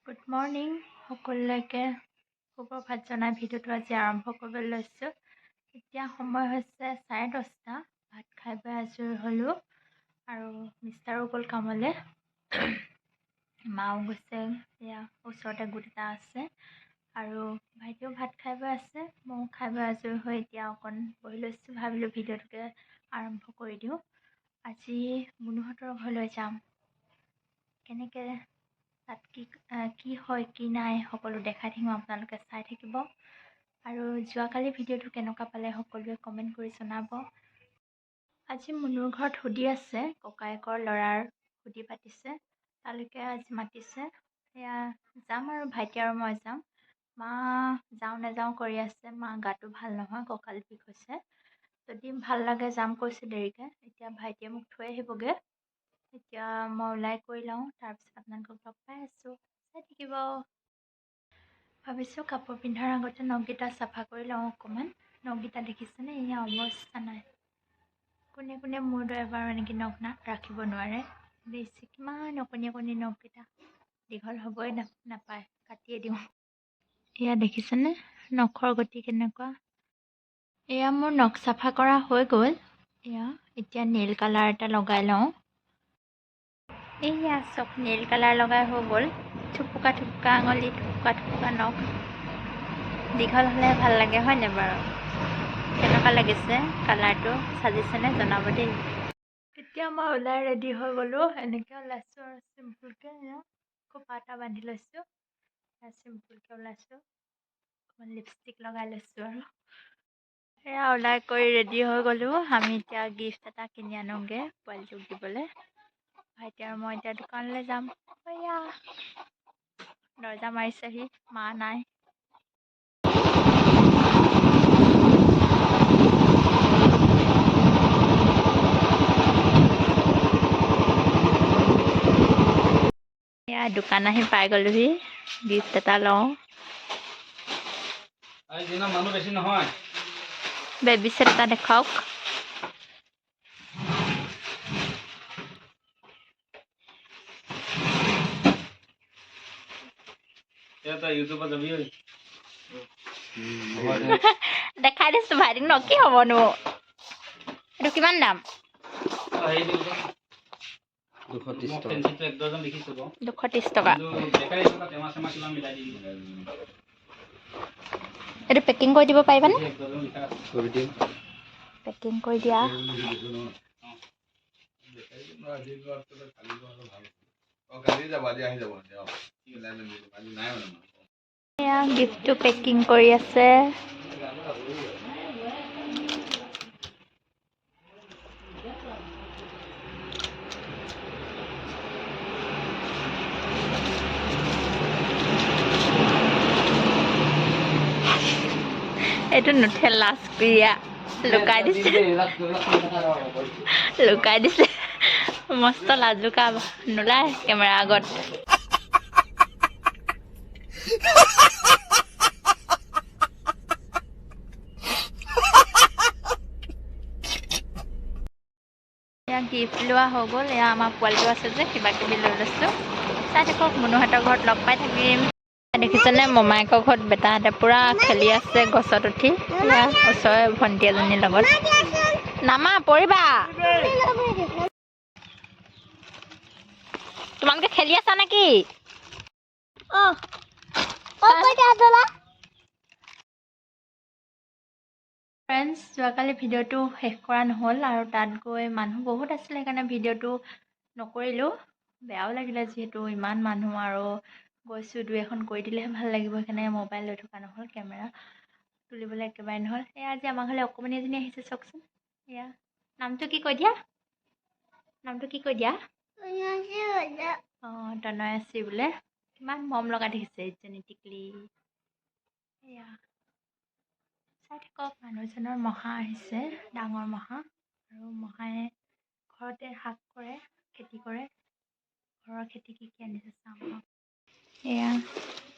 Good morning সকলোকে সুপ্ৰভাত জনাই ভিডিঅ'টো আজি আৰম্ভ কৰিবলৈ লৈছোঁ। এতিয়া সময় হৈছে 10:30। ভাত খাই বৈ আজৰি হ'লোঁ আৰু মিষ্টাৰো গ'ল কামলৈ, মাও গৈছে, এয়া ওচৰতে গোট এটা আছে আৰু ভাইটিও ভাত খাই বৈ আছে। ময়ো খাই বৈ আজৰি হৈ এতিয়া অকণ বহি লৈছোঁ। ভাবিলোঁ ভিডিঅ'টোকে আৰম্ভ কৰি দিওঁ। আজি মুনুহঁতৰ ঘৰলৈ যাম। কেনেকৈ তাত কি হয় কি নাই সকলো দেখাই থাকিম, আপোনালোকে চাই থাকিব। আৰু যোৱাকালি ভিডিঅ'টো কেনেকুৱা পালে সকলোৱে কমেণ্ট কৰি জনাব। আজি মুনুৰ ঘৰত সুধি আছে, ককায়েকৰ ল'ৰাৰ সুধি পাতিছে, তালৈকে আজি মাতিছে। এয়া যাম আৰু ভাইটি আৰু মই যাম। মা যাওঁ নাযাওঁ কৰি আছে, মা গাটো ভাল নহয়, কঁকাল বিষ হৈছে। যদি ভাল লাগে যাম কৈছে দেৰিকৈ। এতিয়া ভাইটিয়ে মোক থৈ আহিবগৈ। এতিয়া মই ওলাই কৰি লওঁ, তাৰপিছত আপোনালোকক লগ পাই আছোঁ, চাই থাকিব। ভাবিছোঁ কাপোৰ পিন্ধাৰ আগতে নখকেইটা চাফা কৰি লওঁ অকণমান। নখকেইটা দেখিছেনে, এয়া অৱস্থা নাই। কোনে কোনে মোৰ দৰে বাৰু এনেকৈ নখ ৰাখিব নোৱাৰে। বেছি কিমান অকণি অকণি নখকেইটা, দীঘল হ'বই নাপায়, কাটিয়ে দিওঁ। এয়া দেখিছেনে নখৰ গতি কেনেকুৱা। এয়া মোৰ নখ চাফা কৰা হৈ গ'ল। এতিয়া নেইল কালাৰ এটা লগাই লওঁ। এইয়া চব নেইল কালাৰ লগাই হৈ গ'ল। থুপুকা থুপুকা আঙুলি, থুপুকা থুপুকা নখ। দীঘল হ'লে ভাল লাগে হয়নে বাৰু? কেনেকুৱা লাগিছে কালাৰটো, চাজিছেনে জনাব দেই। এতিয়া মই ওলাই ৰেডি হৈ গ'লোঁ। এনেকৈ ওলাইছোঁ আৰু চিম্পুলকৈ খোপা এটা বান্ধি লৈছোঁ। চিম্পুলকৈ ওলাইছোঁ, অকণমান লিপষ্টিক লগাই লৈছোঁ আৰু এয়া ওলাই কৰি ৰেডি হৈ গ'লোঁ। আমি এতিয়া গিফ্ট এটা কিনি আনোগৈ পোৱালিটোক দিবলৈ। ভাইটি আৰু মই এতিয়া দোকানলৈ যাম। এয়া দৰ্জা মাৰিছেহি, মা নাই। এয়া দোকান আহি পাই গ'লোহি, গিফ্ট এটা লওঁ। মানুহ বেছি নহয়, বেবী ছেট এটা দেখাওক। ইউটিউবত যাবি দেখাই দিছোঁ ভাইটিক ন, কি হ'বনো এইটো, কিমান দাম? 230 টকা। এইটো পেকিং কৰি দিব পাৰিবানে? পেকিং কৰি দিয়া। এয়া গিফ্টটো পেকিং কৰি আছে। এইটো নুঠে, লাজ ক্ৰিয়া লুকাই দিছে, লুকাই দিছে। মস্ত লাজুকা, নোলাই কেমেৰা আগত। এয়া গিফ্ট লোৱা হৈ গ'ল। এয়া আমাৰ পোৱালিটো আছে যে, কিবা কিবি লৈ লৈছোঁ। চাই থাকক, মুনুহঁতৰ ঘৰত লগ পাই থাকিম। দেখিছেনে মমায়েকৰ ঘৰত বেটাহঁতে পূৰা খেলি আছে গছত উঠি। এয়া ওচৰৰে ভণ্টি এজনীৰ লগত। নামা, পৰিবা। তোমালোকে খেলি আছা নেকি? ফ্ৰেণ্ডছ, যোৱাকালি ভিডিঅ'টো শেষ কৰা নহ'ল আৰু তাত গৈ মানুহ বহুত আছিলে, সেইকাৰণে ভিডিঅ'টো নকৰিলোঁ। বেয়াও লাগিলে, যিহেতু ইমান মানুহ আৰু গৈছোঁ, দুই এখন কৰি দিলেহে ভাল লাগিব। সেইকাৰণে মোবাইল লৈ থকা নহ'ল, কেমেৰা তুলিবলৈ একেবাৰে নহ'ল। এয়া আজি আমাৰ ঘৰলৈ অকণমানি এজনী আহিছে, চাওকচোন। এয়া নামটো কি কৈ দিয়া, নামটো কি কৈ দিয়া? অঁ, তনয়াচি বোলে। কিমান মৰম লগা দেখিছে ইজনী টিকলি। এয়া চাই থাকক, মানুহজনৰ মহা আহিছে, ডাঙৰ মহা। আৰু মহাই ঘৰতে শাক কৰে, খেতি কৰে। ঘৰৰ খেতি কি কি আনিছে চাওঁ। এয়া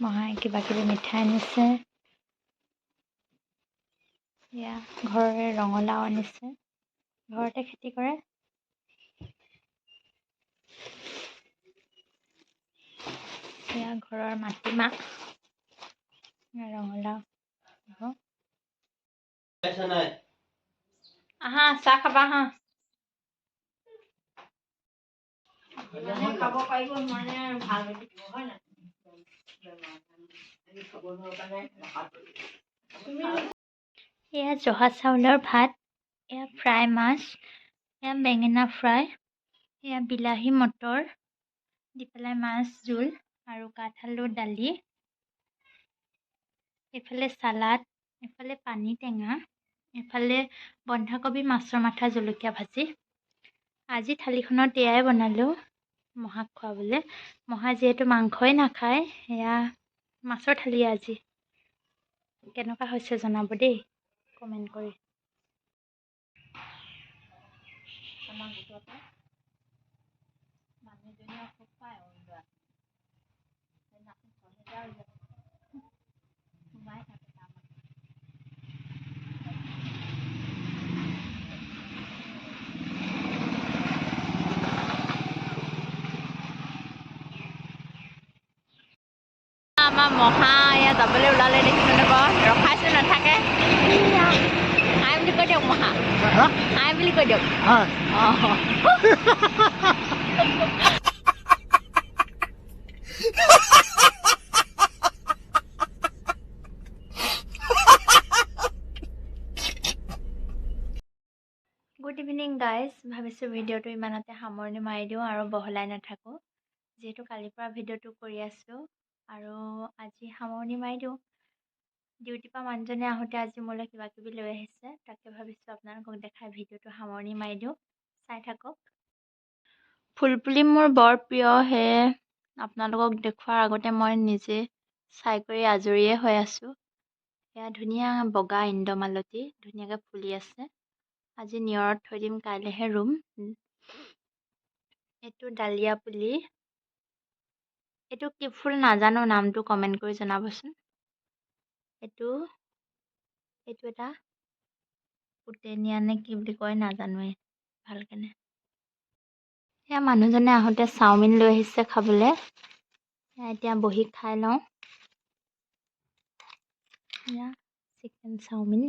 মহাই কিবা কিবি মিঠাই আনিছে। এয়া ঘৰৰে ৰঙালাও আনিছে, ঘৰতে খেতি কৰে। এয়া ঘৰৰ মাটিমাহ ৰঙালাও আহা চাহ খাবা আহা খাব পাৰিব মানে ভাল হয় না এয়া জহা চাউলৰ ভাত এয়া ফ্ৰাই মাছ এয়া বেঙেনা ফ্ৰাই এয়া বিলাহী মটৰ দি পেলাই মাছ জোল আৰু কাঠআলু দালি এফালে চালাড এফালে পানী টেঙা এফালে বন্ধাকবি মাছৰ মাথা জলকীয়া ভাজি আজি থালিখনত এয়াই বনালোঁ মহাক খুৱাবলৈ মহা যিহেতু মাংসই নাখায় এয়া মাছৰ থালি আজি কেনেকুৱা হৈছে জনাব দেই কমেণ্ট কৰি আমাৰ গোটতে মানুহজনীয়ে খুব পায় সোমাই থাকে তাৰমানে আমাৰ মহা এয়া যাবলৈ ওলালে দেখিছেনে বাৰু ৰখাইছো নাথাকে আই বুলি কৈ দিয়ক মহা আই বুলি কৈ দিয়ক গুড ইভিনিং গাইজ ভাবিছোঁ ভিডিঅ'টো ইমানতে সামৰণি মাৰি দিওঁ আৰু বহলাই নাথাকোঁ যিহেতু কালিৰ পৰা ভিডিঅ'টো কৰি আছোঁ আৰু আজি সামৰণি মাৰি দিওঁ ডিউটিৰ পৰা মানুহজনে আহোঁতে আজি মোলৈ কিবা কিবি লৈ আহিছে তাকে ভাবিছোঁ আপোনালোকক দেখাই ভিডিঅ'টো সামৰণি মাৰি দিওঁ চাই থাকক ফুলপুলি মোৰ বৰ প্ৰিয় সেয়ে আপোনালোকক দেখুৱাৰ আগতে মই নিজে চাই কৰি আজৰিয়ে হৈ আছোঁ এয়া ধুনীয়া বগা ইন্দ্ৰমালতী ধুনীয়াকৈ ফুলি আছে আজি নিয়ৰত থৈ দিম কাইলৈহে ৰুম এইটো ডালিয়া পুলি এইটো কি ফুল নাজানো নামটো কমেণ্ট কৰি জনাবচোন এইটো এটা পুতেনীয়া নে কি বুলি কয় নাজানোৱে ভালকেনে এয়া মানুহজনে আহোঁতে চাওমিন লৈ আহিছে খাবলৈ এতিয়া বহি খাই লওঁ এয়া চিকেন চাওমিন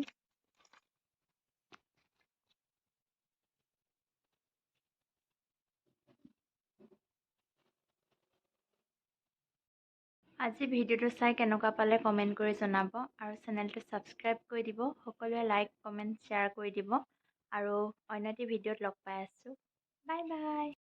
আজি ভিডিঅ'টো চাই কেনেকুৱা পালে কমেণ্ট কৰি জনাব আৰু চেনেলটো ছাবস্ক্ৰাইব কৰি দিব সকলোৱে লাইক কমেণ্ট শ্বেয়াৰ কৰি দিব আৰু অন্য এটি ভিডিঅ'ত লগ পাই আছোঁ বাই বাই